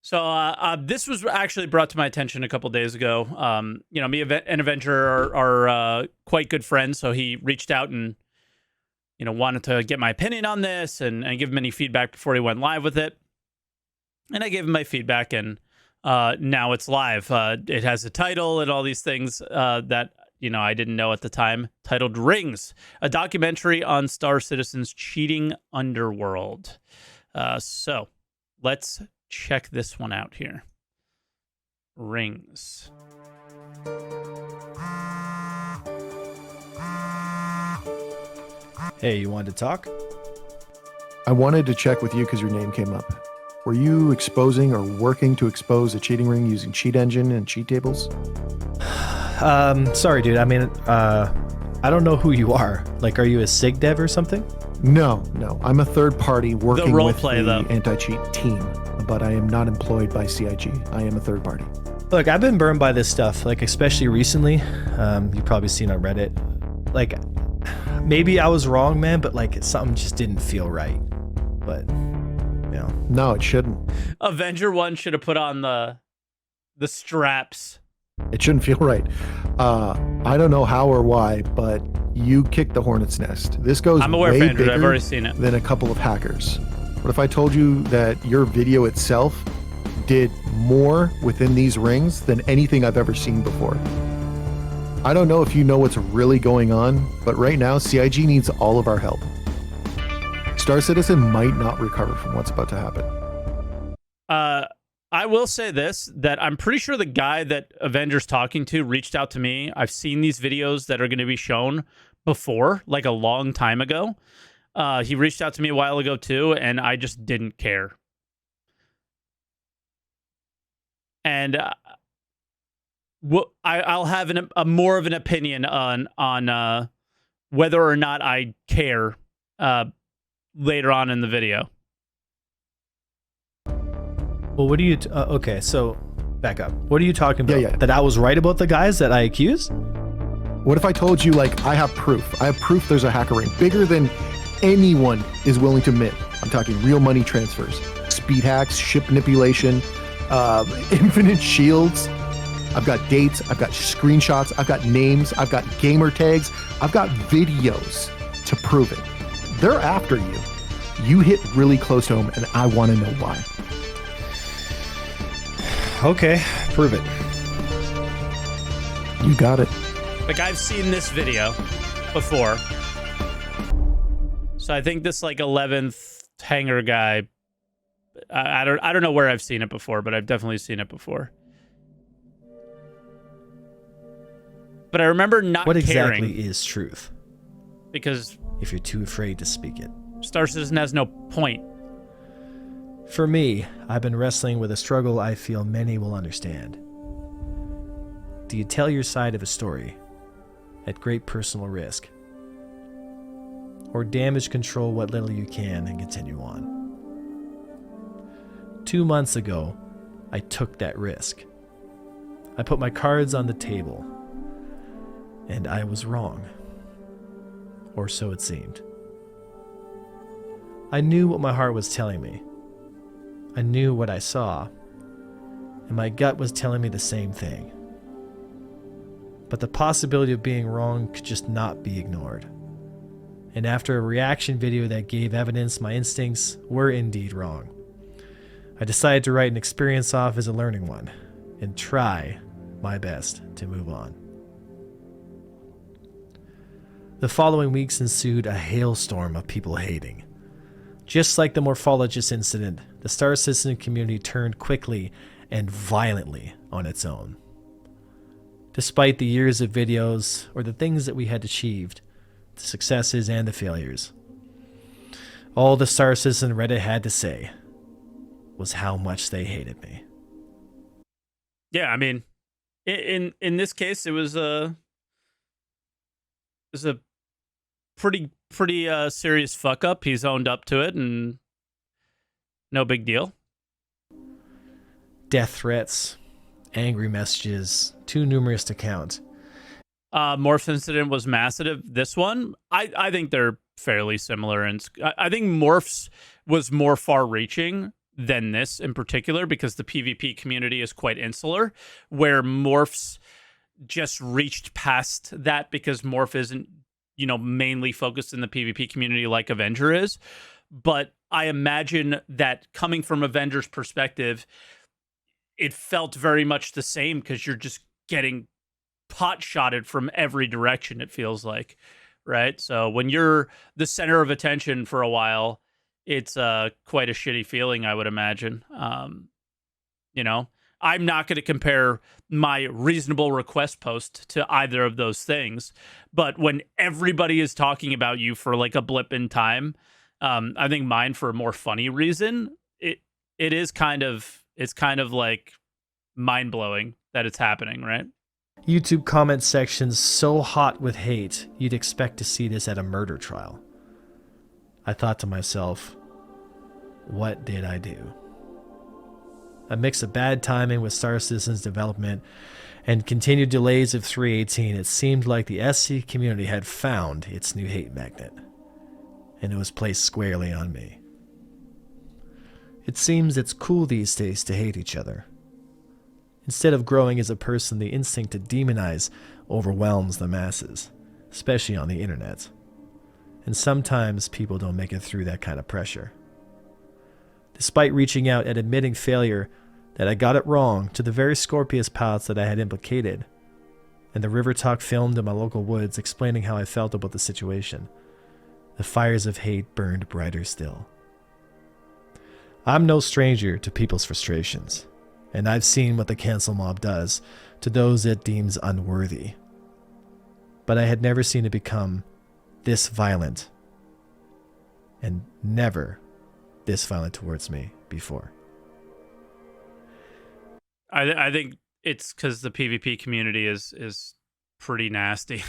So this was actually brought to my attention a couple days ago. Me and Avenger are quite good friends, so he reached out and wanted to get my opinion on this and give him any feedback before he went live with it. And I gave him my feedback, and now it's live. It has a title and all these things that I didn't know at the time. Titled "Rings," a documentary on Star Citizen's cheating underworld. So let's check this one out here. Rings. Hey, you wanted to talk? I wanted to check with you because your name came up. Were you exposing or working to expose a cheating ring using Cheat Engine and cheat tables? Sorry, dude. I mean, I don't know who you are. Like, are you a SIG dev or something? No. I'm a third party working with the though. anti-cheat team, but I am not employed by CIG. I am a third party. Look, I've been burned by this stuff, like, especially recently. You've probably seen on Reddit. Like, maybe I was wrong, man, but, like, something just didn't feel right. But, No, it shouldn't. Avenger 1 should have put on the straps. It shouldn't feel right. I don't know how or why, but you kicked the hornet's nest. This goes I'm aware, way Avenger. bigger I've already seen it. than a couple of hackers. What if I told you that your video itself did more within these rings than anything I've ever seen before? I don't know if you know what's really going on, but right now CIG needs all of our help. Star Citizen might not recover from what's about to happen. I will say this, that I'm pretty sure the guy that Avenger's talking to reached out to me. I've seen these videos that are going to be shown before, like a long time ago. He reached out to me a while ago too, and I just didn't care. And I'll have a more of an opinion on whether or not I care later on in the video. well, what are you... okay, so back up. What are you talking about? Yeah. That I was right about the guys that I accused? What if I told you, like, I have proof? I have proof there's a hacker ring bigger than anyone is willing to admit. I'm talking real money transfers, speed hacks, ship manipulation, infinite shields. I've got dates, I've got screenshots, I've got names, I've got gamer tags, I've got videos to prove it. They're after you. You hit really close to home, and I want to know why. Okay, prove it. You got it. Like, I've seen this video before. So I think this, like, 11th hanger guy, I don't know where I've seen it before, but I've definitely seen it before. But I remember not What caring. exactly is truth? Because If you're too afraid to speak it. Star Citizen has no point. For me, I've been wrestling with a struggle I feel many will understand. Do you tell your side of a story at great personal risk? Or damage control what little you can and continue on? 2 months ago, I took that risk. I put my cards on the table. And I was wrong. Or so it seemed. I knew what my heart was telling me. I knew what I saw. And my gut was telling me the same thing. But the possibility of being wrong could just not be ignored. And after a reaction video that gave evidence my instincts were indeed wrong, I decided to write an experience off as a learning one and try my best to move on. The following weeks ensued a hailstorm of people hating. Just like the morphologist incident, the Star Citizen community turned quickly and violently on its own. Despite the years of videos or the things that we had achieved, the successes and the failures, all the Star Citizen Reddit had to say was how much they hated me. Yeah, I mean, in this case, it was a pretty serious fuck up. He's owned up to it, and no big deal. Death threats, angry messages, too numerous to count. Morph's incident was massive. This one, I think they're fairly similar, and I think Morph's was more far-reaching than this in particular, because the PvP community is quite insular, where Morphs just reached past that because Morph isn't, mainly focused in the PvP community like Avenger is. But I imagine that coming from Avenger's perspective, it felt very much the same because you're just getting pot-shotted from every direction, it feels like, right? So when you're the center of attention for a while, it's quite a shitty feeling, I would imagine. I'm not going to compare my reasonable request post to either of those things, but when everybody is talking about you for like a blip in time, I think mine for a more funny reason, it's kind of like mind-blowing that it's happening, right? YouTube comment sections so hot with hate, you'd expect to see this at a murder trial. I thought to myself, what did I do? A mix of bad timing with Star Citizen's development and continued delays of 318, it seemed like the SC community had found its new hate magnet, and it was placed squarely on me. It seems it's cool these days to hate each other. Instead of growing as a person, the instinct to demonize overwhelms the masses, especially on the internet. And sometimes people don't make it through that kind of pressure. Despite reaching out and admitting failure, that I got it wrong to the very Scorpius pilots that I had implicated, and the River Talk filmed in my local woods explaining how I felt about the situation, the fires of hate burned brighter still. I'm no stranger to people's frustrations, and I've seen what the cancel mob does to those it deems unworthy. But I had never seen it become this violent, and never this violent towards me before. I think it's because the PvP community is pretty nasty.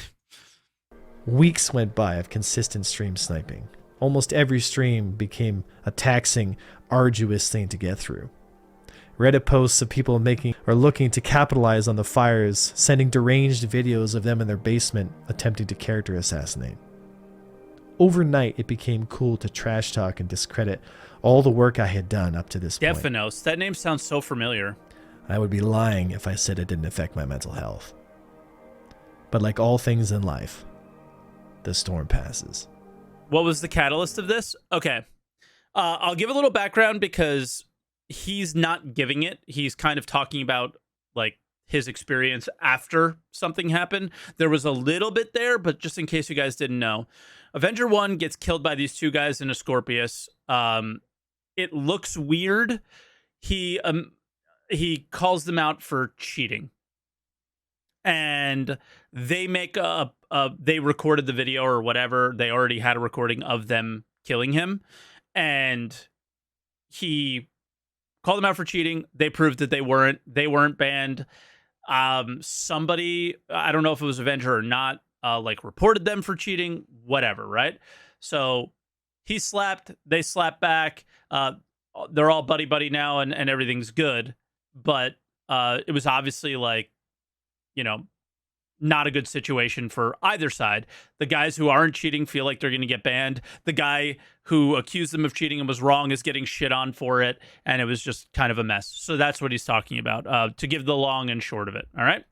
Weeks went by of consistent stream sniping. Almost every stream became a taxing, arduous thing to get through. Reddit posts of people making or looking to capitalize on the fires, sending deranged videos of them in their basement attempting to character assassinate. Overnight, it became cool to trash talk and discredit all the work I had done up to this point. Definos. That name sounds so familiar. I would be lying if I said it didn't affect my mental health. But like all things in life, the storm passes. What was the catalyst of this? Okay. I'll give a little background because he's not giving it. He's kind of talking about like his experience after something happened. There was a little bit there, but just in case you guys didn't know, Avenger 1 gets killed by these two guys in a Scorpius. It looks weird. He calls them out for cheating. And they make they recorded the video or whatever. They already had a recording of them killing him. And he called them out for cheating. They proved that they weren't banned. Somebody, I don't know if it was Avenger or not, reported them for cheating, whatever, right? So he slapped, they slapped back. They're all buddy now and everything's good. But it was obviously not a good situation for either side. The guys who aren't cheating feel like they're going to get banned. The guy who accused them of cheating and was wrong is getting shit on for it. And it was just kind of a mess. So that's what he's talking about, to give the long and short of it. All right.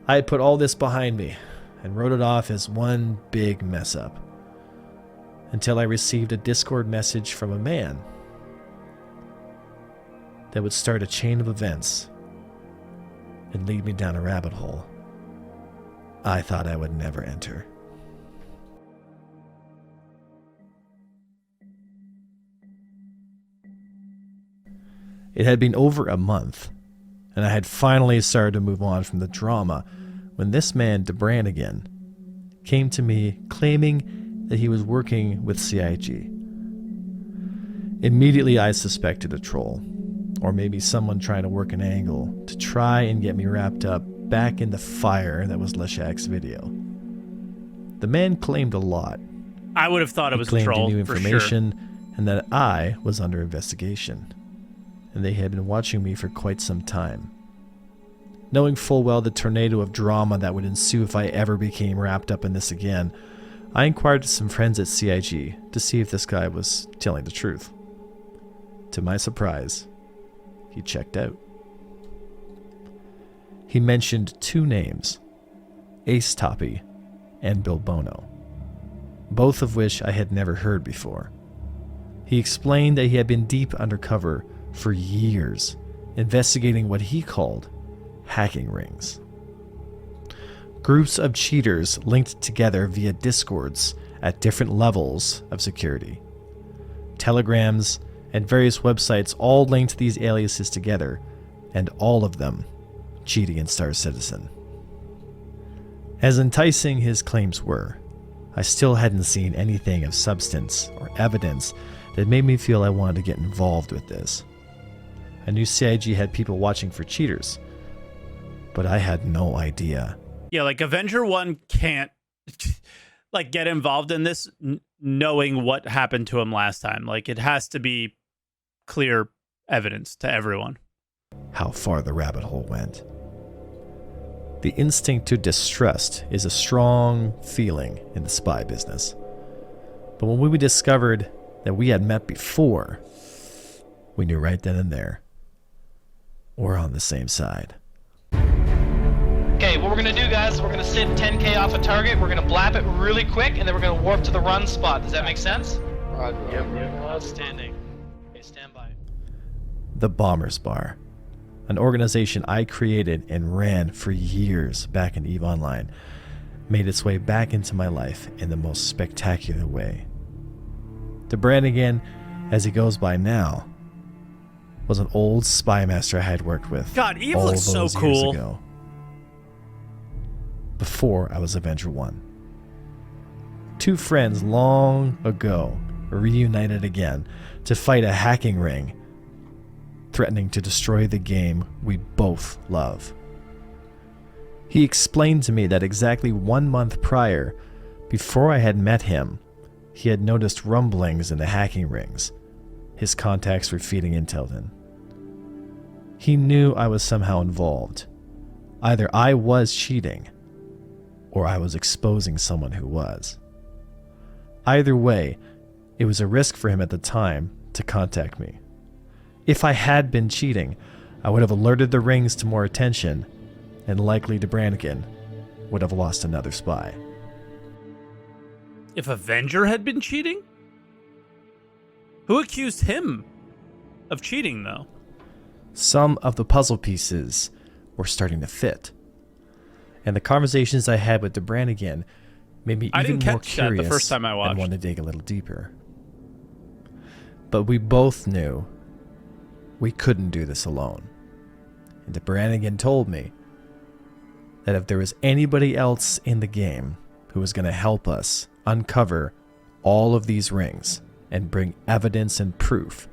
I had put all this behind me and wrote it off as one big mess up until I received a Discord message from a man that would start a chain of events and lead me down a rabbit hole I thought I would never enter. It had been over a month, and I had finally started to move on from the drama when this man, DeBranigan, came to me claiming that he was working with CIG. Immediately I suspected a troll, or maybe someone trying to work an angle to try and get me wrapped up back in the fire that was Leshak's video. The man claimed a lot. I would have thought it was a troll, claimed new for information, sure. And that I was under investigation, and they had been watching me for quite some time. Knowing full well the tornado of drama that would ensue if I ever became wrapped up in this again, I inquired to some friends at CIG to see if this guy was telling the truth. To my surprise, he checked out. He mentioned two names, Ace Toppy and Bill Bono, both of which I had never heard before. He explained that he had been deep undercover for years, investigating what he called hacking rings. Groups of cheaters linked together via Discords at different levels of security. Telegrams and various websites all linked these aliases together, and all of them cheating in Star Citizen. As enticing his claims were, I still hadn't seen anything of substance or evidence that made me feel I wanted to get involved with this. I knew CIG had people watching for cheaters, but I had no idea. Yeah, like Avenger 1 can't like get involved in this knowing what happened to him last time. Like it has to be clear evidence to everyone. How far the rabbit hole went. The instinct to distrust is a strong feeling in the spy business. But when we discovered that we had met before, we knew right then and there, we're on the same side. Okay, what we're gonna do, guys, we're gonna sit 10K off a target, we're gonna blap it really quick, and then we're gonna warp to the run spot. Does that make sense? Yep. Outstanding. Okay, stand by. The Bombers Bar, an organization I created and ran for years back in EVE Online, made its way back into my life in the most spectacular way. DeBrannigan, as he goes by now, was an old spy master I had worked with. God, Eve all looks so those years cool. ago, before I was Avenger 1. Two friends long ago reunited again to fight a hacking ring threatening to destroy the game we both love. He explained to me that exactly 1 month prior, before I had met him, he had noticed rumblings in the hacking rings. His contacts were feeding intel in. He knew I was somehow involved. Either I was cheating, or I was exposing someone who was. Either way, it was a risk for him at the time to contact me. If I had been cheating, I would have alerted the rings to more attention, and likely DeBrannigan would have lost another spy. If Avenger had been cheating? Who accused him of cheating, though? Some of the puzzle pieces were starting to fit. And the conversations I had with DeBrannigan made me I even didn't more catch that the curious first time I watched. and want to dig a little deeper. But we both knew we couldn't do this alone. And DeBrannigan told me that if there was anybody else in the game who was going to help us uncover all of these rings and bring evidence and proof,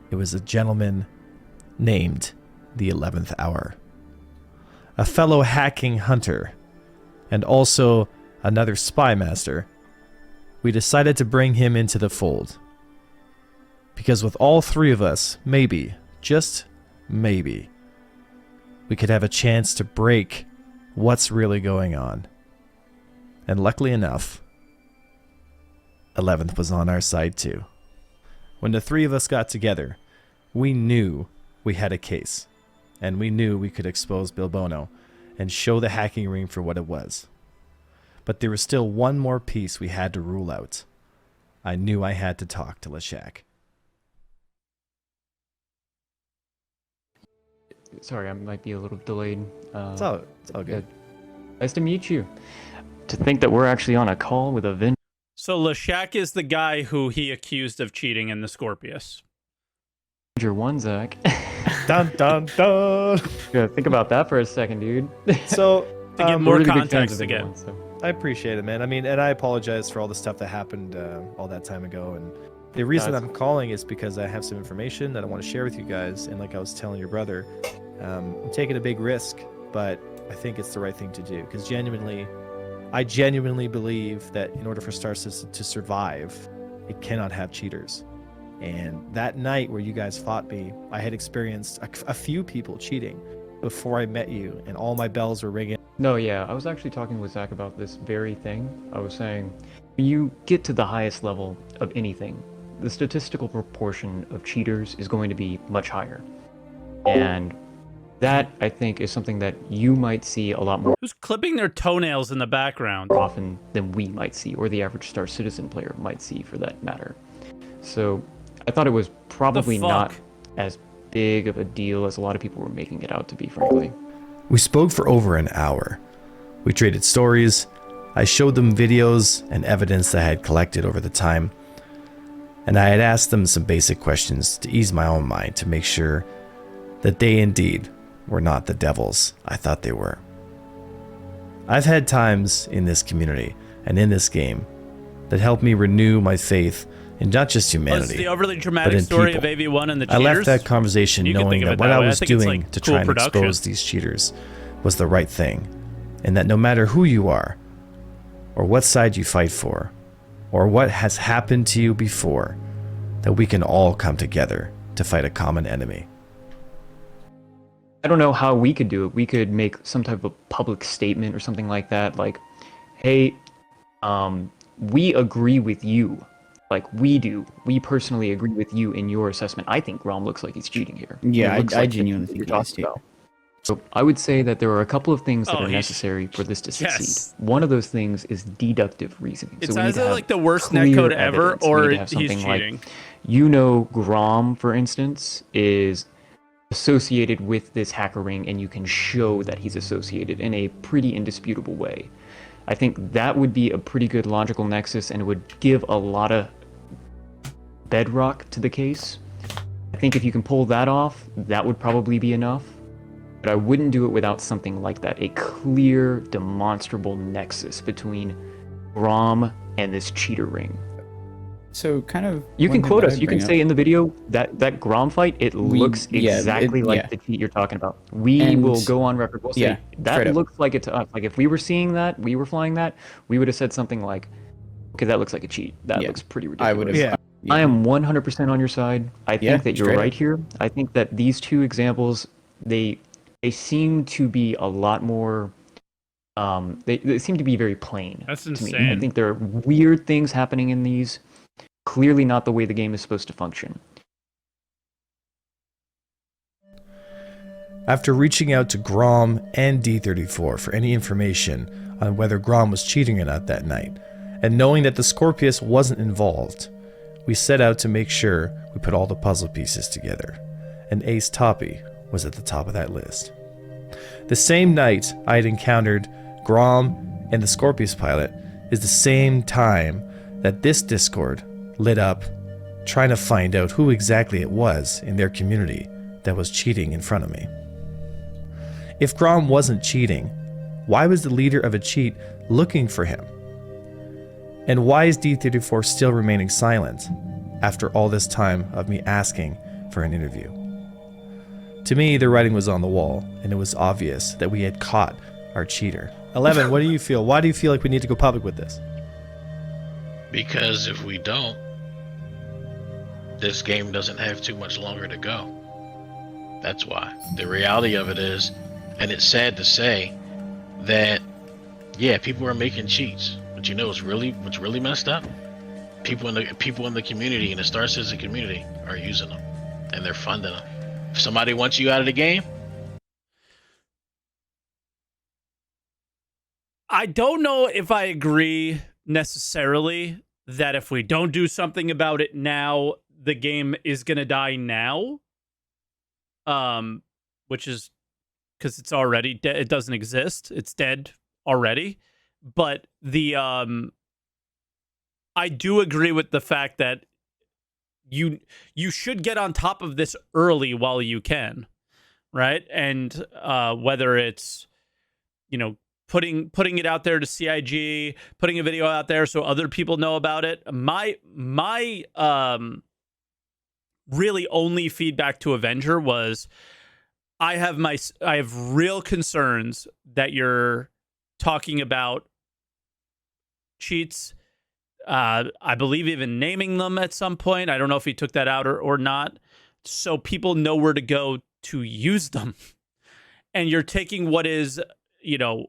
it was a gentleman named the 11th Hour. A fellow hacking hunter, and also another spy master. We decided to bring him into the fold. Because with all three of us, maybe, just maybe, we could have a chance to break what's really going on. And luckily enough, 11th was on our side too. When the three of us got together, we knew we had a case. And we knew we could expose Bill Bono and show the hacking ring for what it was. But there was still one more piece we had to rule out. I knew I had to talk to Leshak. Sorry, I might be a little delayed. It's all good. Nice to meet you. To think that we're actually on a call with Avenger. So Leshak is the guy who he accused of cheating in the Scorpius. 1, Zach. Dun dun dun! Yeah, think about that for a second, dude. So, To get more context again. I appreciate it, man. I mean, and I apologize for all the stuff that happened all that time ago. And the reason I'm calling is because I have some information that I want to share with you guys. And like I was telling your brother, I'm taking a big risk, but I think it's the right thing to do. Because I genuinely believe that in order for Star Citizen to survive, it cannot have cheaters. And that night where you guys fought me, I had experienced a few people cheating before I met you, and all my bells were ringing. No, yeah, I was actually talking with Zach about this very thing. I was saying, when you get to the highest level of anything, the statistical proportion of cheaters is going to be much higher. And that, I think, is something that you might see a lot more Who's clipping their toenails in the background? often than we might see, or the average Star Citizen player might see, for that matter. So I thought it was probably not as big of a deal as a lot of people were making it out to be, frankly. We spoke for over an hour. We traded stories. I showed them videos and evidence that I had collected over the time. And I had asked them some basic questions to ease my own mind to make sure that they indeed were not the devils I thought they were. I've had times in this community and in this game that helped me renew my faith in not just humanity, It's the overly but dramatic in story people. of AV1 and the I cheaters. left that conversation You can knowing think of that it what that I way. I was think it's, doing like, to cool try and production. expose these cheaters was the right thing, and that no matter who you are, or what side you fight for, or what has happened to you before, that we can all come together to fight a common enemy. I don't know how we could do it. We could make some type of public statement or something like that, like, hey, we agree with you. Like, we do. We personally agree with you in your assessment. I think Grom looks like he's cheating here. Yeah, It looks I like genuinely what think you're he is talking too. about. So I would say that there are a couple of things that Oh, are he's- necessary for this to succeed. Yes. One of those things is deductive reasoning. It's so we need to either have like the worst clear netcode ever, evidence. We or need to have he's something like, cheating. you know, Grom, for instance, is associated with this hacker ring, and you can show that he's associated in a pretty indisputable way. I think that would be a pretty good logical nexus, and it would give a lot of bedrock to the case. I think if you can pull that off, that would probably be enough. But I wouldn't do it without something like that, a clear, demonstrable nexus between Grom and this cheater ring. So kind of. You can one thing quote that us. I'd You can bring say up- in the video that Grom fight, it looks exactly like the cheat you're talking about. We And- will go on record. We'll say yeah, straight that up. looks like it to us. Like if we were seeing that, we were flying that, we would have said something like, "Okay, that looks like a cheat. That Yeah, looks pretty I ridiculous." would have. Yeah. I am 100% on your side. I Yeah, think that you're straight right up. here. I think that these two examples, they seem to be a lot more. They seem to be very plain. That's to me. I insane. think there are weird things happening in these. Clearly not the way the game is supposed to function. After reaching out to Grom and D34 for any information on whether Grom was cheating or not that night, and knowing that the Scorpius wasn't involved, we set out to make sure we put all the puzzle pieces together, and Ace Toppy was at the top of that list. The same night I had encountered Grom and the Scorpius pilot is the same time that this Discord lit up trying to find out who exactly it was in their community that was cheating in front of me. If Grom wasn't cheating, why was the leader of a cheat looking for him? And why is D34 still remaining silent after all this time of me asking for an interview? To me, the writing was on the wall, and it was obvious that we had caught our cheater. 11, what do you feel? Why do you feel like we need to go public with this? Because if we don't, this game doesn't have too much longer to go. That's why. The reality of it is, and it's sad to say, that yeah, people are making cheats. But you know what's really messed up? People in the community, in the Star Citizen community, are using them, and they're funding them. If somebody wants you out of the game, I don't know if I agree necessarily that if we don't do something about it now, the game is going to die now. Which is because it's already dead. It doesn't exist. It's dead already. But I do agree with the fact that you should get on top of this early while you can, right? And whether it's, you know, putting it out there to CIG, putting a video out there so other people know about it. My really only feedback to Avenger was I have real concerns that you're talking about cheats. I believe even naming them at some point. I don't know if he took that out or not. So people know where to go to use them. And you're taking what is, you know,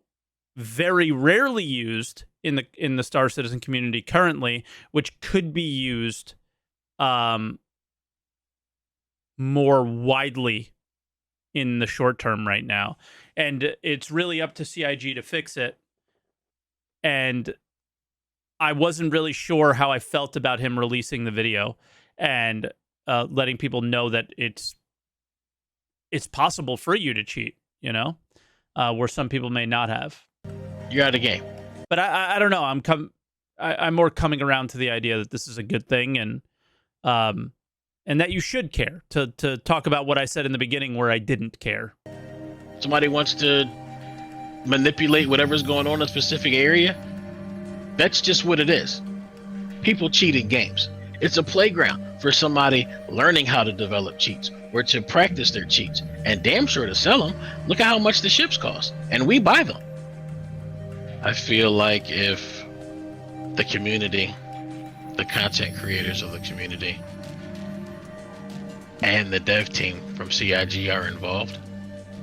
very rarely used in the Star Citizen community currently, which could be used more widely in the short term right now. And it's really up to CIG to fix it. And I wasn't really sure how I felt about him releasing the video and letting people know that it's possible for you to cheat, you know, where some people may not have. You're out of the game. But I don't know. I'm more coming around to the idea that this is a good thing, and that you should care. To talk about what I said in the beginning, where I didn't care. Somebody wants to manipulate whatever's going on in a specific area. That's just what it is. People cheat in games. It's a playground for somebody learning how to develop cheats or to practice their cheats, and damn sure to sell them. Look at how much the ships cost, and we buy them. I feel like if the community, the content creators of the community, and the dev team from CIG are involved.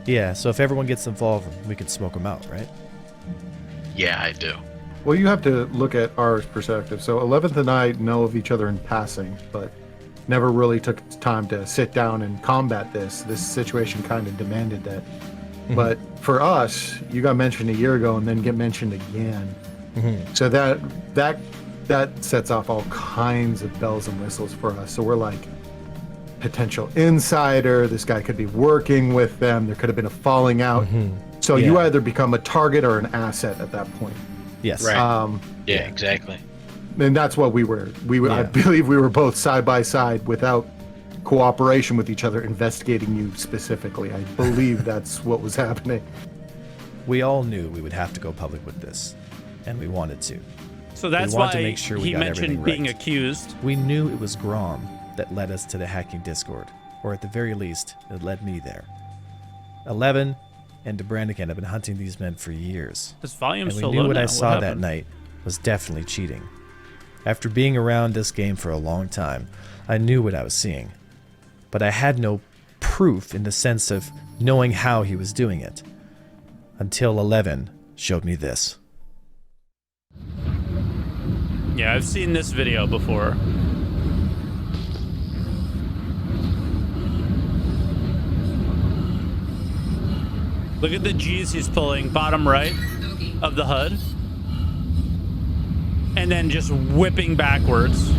Yeah, so if everyone gets involved, we can smoke them out, right? Yeah, I do. Well, you have to look at our perspective. So 11th and I know of each other in passing, but never really took time to sit down and combat this. This situation kind of demanded that. Mm-hmm. But for us, you got mentioned a year ago and then get mentioned again. Mm-hmm. So that sets off all kinds of bells and whistles for us. So we're like, potential insider, this guy could be working with them, there could have been a falling out. Mm-hmm. So you either become a target or an asset at that point. Yes. Right. Yeah, exactly. And that's what we were. I believe we were both side by side without cooperation with each other, investigating you specifically. I believe that's what was happening. We all knew we would have to go public with this, and we wanted to. So that's why he mentioned being accused. We knew it was Grom that led us to the hacking Discord, or at the very least, it led me there. 11 and DeBrannigan have been hunting these men for years. This volume's so low. And we knew what I saw that night was definitely cheating. After being around this game for a long time, I knew what I was seeing. But I had no proof in the sense of knowing how he was doing it. Until 11 showed me this. Yeah, I've seen this video before. Look at the G's he's pulling, bottom right of the HUD. And then just whipping backwards.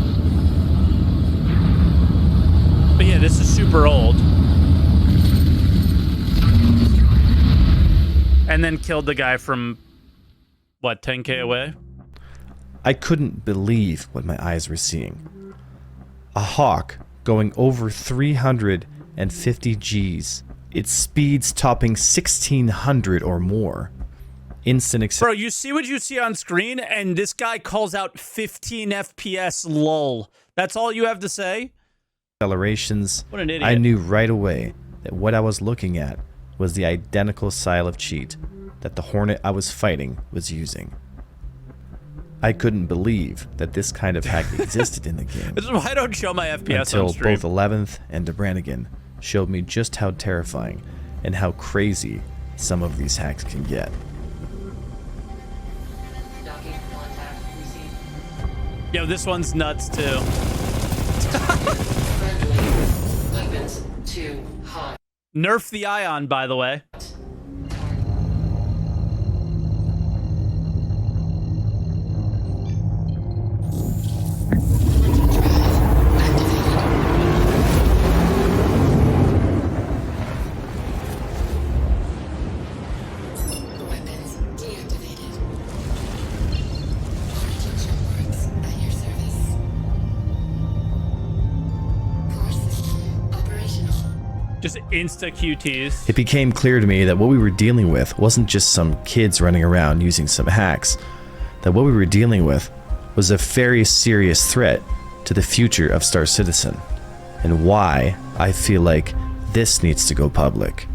But yeah, this is super old. And then killed the guy from, what, 10K away? I couldn't believe what my eyes were seeing. A Hawk going over 350 Gs. Its speeds topping 1600 or more. Instant Bro, you see what you see on screen, and this guy calls out 15 FPS lol. That's all you have to say? Accelerations. What an idiot. I knew right away that what I was looking at was the identical style of cheat that the Hornet I was fighting was using. I couldn't believe that this kind of hack existed in the game. This is why I don't show my FPS until on stream. Both 11th and DeBrannigan showed me just how terrifying and how crazy some of these hacks can get. Yo, this one's nuts too. Nerf the Ion, by the way. Just insta QTs. It became clear to me that what we were dealing with wasn't just some kids running around using some hacks. That what we were dealing with was a very serious threat to the future of Star Citizen. And why I feel like this needs to go public.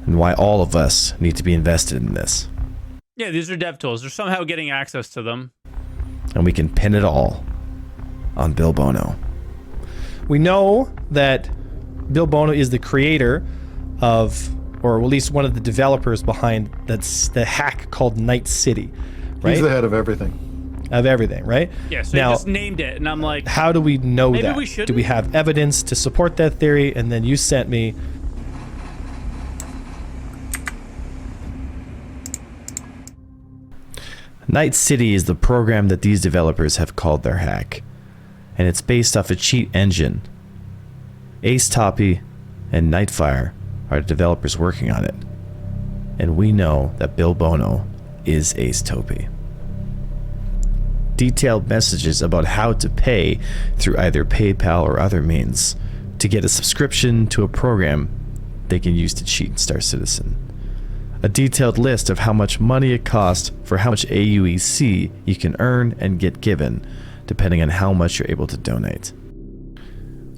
And why all of us need to be invested in this. Yeah, these are dev tools. They're somehow getting access to them. And we can pin it all on Bill Bono. We know that Bill Bono is the creator of, or at least one of the developers behind the hack called Night City, right? He's the head of everything. of everything, right? Yeah, so now, you just named it, and I'm like, how do we know maybe that? we shouldn't? Do we have evidence to support that theory? And then you sent me Night City is the program that these developers have called their hack, and it's based off a cheat engine. Ace Toppy and Nightfire are the developers working on it, and we know that Bill Bono is Ace Toppy. Detailed messages about how to pay through either PayPal or other means to get a subscription to a program they can use to cheat Star Citizen. A detailed list of how much money it costs for how much AUEC you can earn and get given, depending on how much you're able to donate.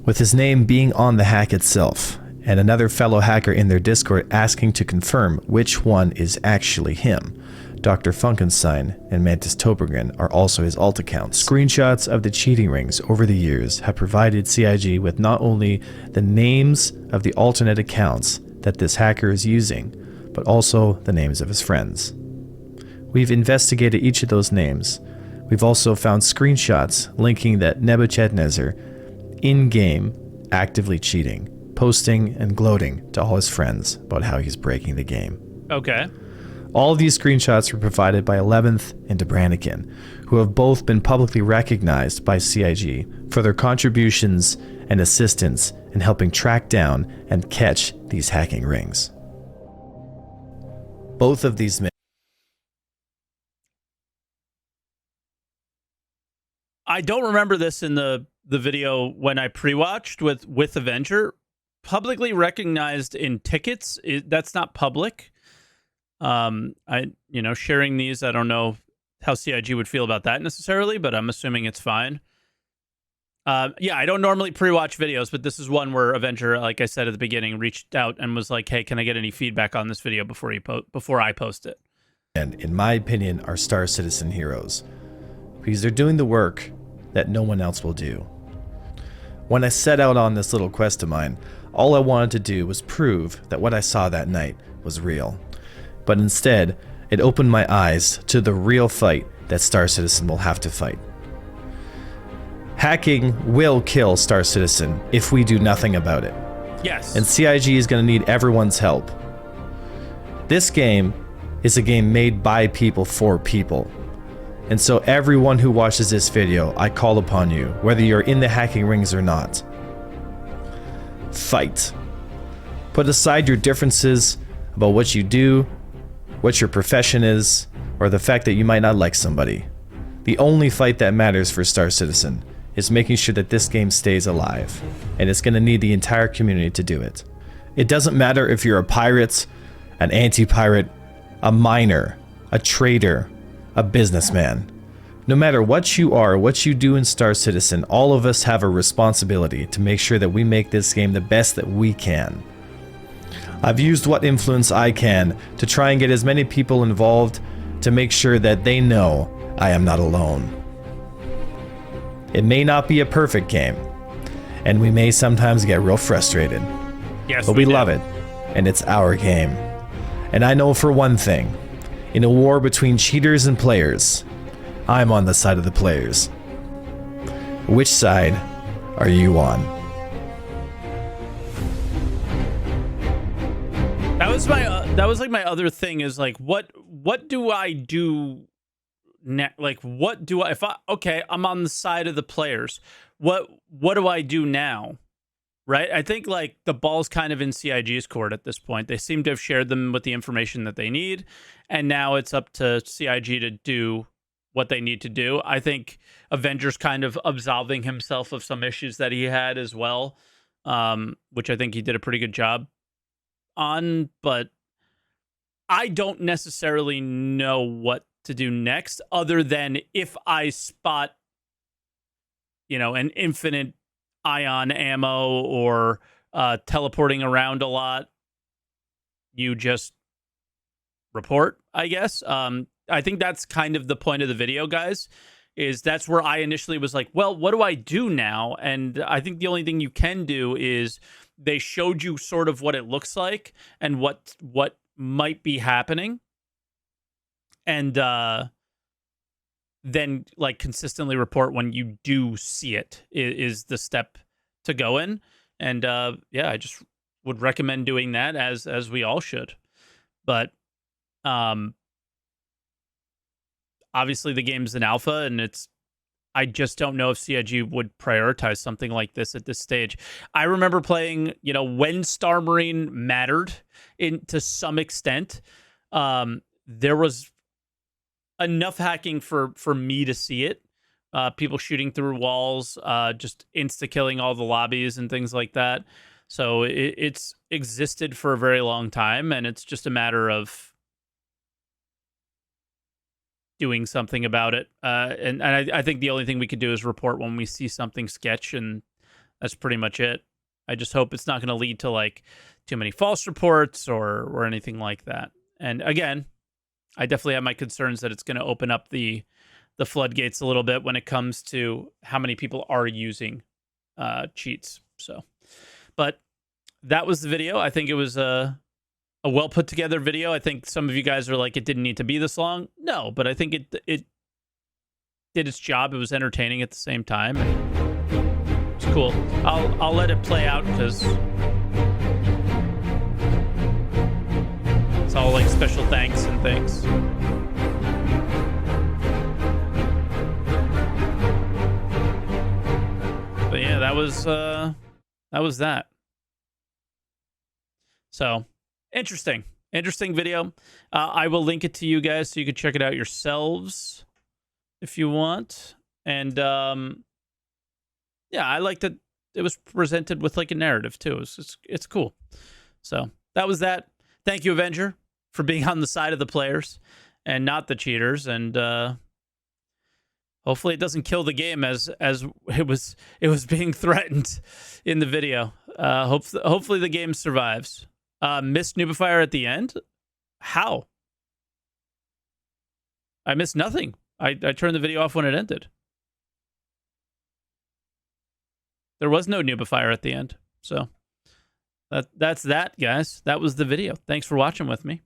With his name being on the hack itself, and another fellow hacker in their Discord asking to confirm which one is actually him, Dr. Funkenstein and Mantis Toblerone are also his alt accounts. Screenshots of the cheating rings over the years have provided CIG with not only the names of the alternate accounts that this hacker is using, but also the names of his friends. We've investigated each of those names. We've also found screenshots linking that Nebuchadnezzar, in-game, actively cheating, posting and gloating to all his friends about how he's breaking the game. okay. All of these screenshots were provided by 11th and Debranican, who have both been publicly recognized by CIG for their contributions and assistance in helping track down and catch these hacking rings. Both of these men. I don't remember this in the video when I pre-watched with Avenger. Publicly recognized in tickets, that's not public. Sharing these, I don't know how CIG would feel about that necessarily, but I'm assuming it's fine. I don't normally pre-watch videos, but this is one where Avenger, like I said at the beginning, reached out and was like, "Hey, can I get any feedback on this video before I post it?" And in my opinion, are Star Citizen heroes, because they're doing the work that no one else will do. When I set out on this little quest of mine, all I wanted to do was prove that what I saw that night was real. But instead, it opened my eyes to the real fight that Star Citizen will have to fight. Hacking will kill Star Citizen if we do nothing about it. Yes. And CIG is going to need everyone's help. This game is a game made by people for people. And so everyone who watches this video, I call upon you, whether you're in the hacking rings or not. Fight. Put aside your differences about what you do, what your profession is, or the fact that you might not like somebody. The only fight that matters for Star Citizen is making sure that this game stays alive, and it's going to need the entire community to do it. It doesn't matter if you're a pirate, an anti-pirate, a miner, a trader, a businessman. No matter what you are, what you do in Star Citizen, all of us have a responsibility to make sure that we make this game the best that we can. I've used what influence I can to try and get as many people involved to make sure that they know I am not alone. It may not be a perfect game, and we may sometimes get real frustrated. Yes, but we love it, and it's our game. And I know for one thing, in a war between cheaters and players, I'm on the side of the players. Which side are you on? That was like my other thing is like, what do I do like, what do I, I'm on the side of the players. What do I do now? Right? I think like the ball's kind of in CIG's court at this point. They seem to have shared them with the information that they need, and now it's up to CIG to do what they need to do. I think Avenger's kind of absolving himself of some issues that he had as well, which I think he did a pretty good job on, but I don't necessarily know what to do next other than if I spot, an infinite ion ammo or teleporting around a lot, you just report, I guess. I think that's kind of the point of the video, guys, is that's where I initially was like, well, what do I do now? And I think the only thing you can do is they showed you sort of what it looks like and what might be happening. And then like consistently report when you do see it is the step to go in. And yeah, I just would recommend doing that as we all should. But obviously the game's in alpha, and I just don't know if CIG would prioritize something like this at this stage. I remember playing, when Star Marine mattered to some extent. There was enough hacking for me to see it. People shooting through walls, just insta-killing all the lobbies and things like that. So it's existed for a very long time, and it's just a matter of doing something about it. And I think the only thing we could do is report when we see something sketch, and that's pretty much it. I just hope it's not going to lead to like too many false reports or anything like that. And again, I definitely have my concerns that it's going to open up the floodgates a little bit when it comes to how many people are using cheats. So, but that was the video. I think it was a well put together video. I think some of you guys are like, it didn't need to be this long. No, but I think it did its job. It was entertaining at the same time. And it's cool. I'll let it play out because it's all like special thanks and things. But yeah, that was that. So interesting video. I will link it to you guys so you can check it out yourselves if you want. And yeah, I like that it was presented with like a narrative too. It's cool. So that was that. Thank you, Avenger, for being on the side of the players and not the cheaters. And hopefully it doesn't kill the game as it was being threatened in the video. Hopefully the game survives. Missed Nubifier at the end? How? I missed nothing. I turned the video off when it ended. There was no Nubifier at the end. So that's that, guys. That was the video. Thanks for watching with me.